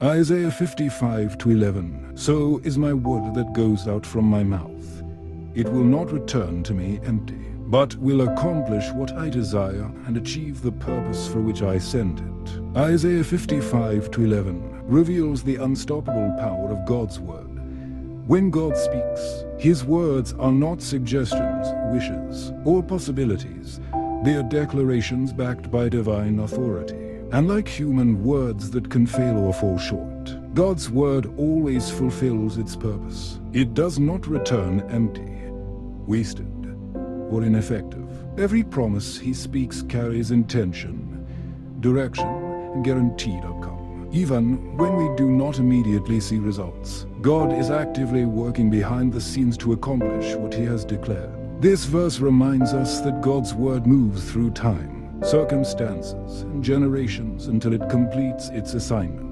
Isaiah 55:11. So is my word that goes out from my mouth. It will not return to me empty, but will accomplish what I desire and achieve the purpose for which I sent it. Isaiah 55:11 reveals the unstoppable power of God's word. When God speaks, his words are not suggestions, wishes, or possibilities. They are declarations backed by divine authority. And like human words that can fail or fall short, God's word always fulfills its purpose. It does not return empty, wasted, or ineffective. Every promise he speaks carries intention, direction, and guaranteed outcome. Even when we do not immediately see results, God is actively working behind the scenes to accomplish what he has declared. This verse reminds us that God's word moves through time, circumstances, and generations until it completes its assignment.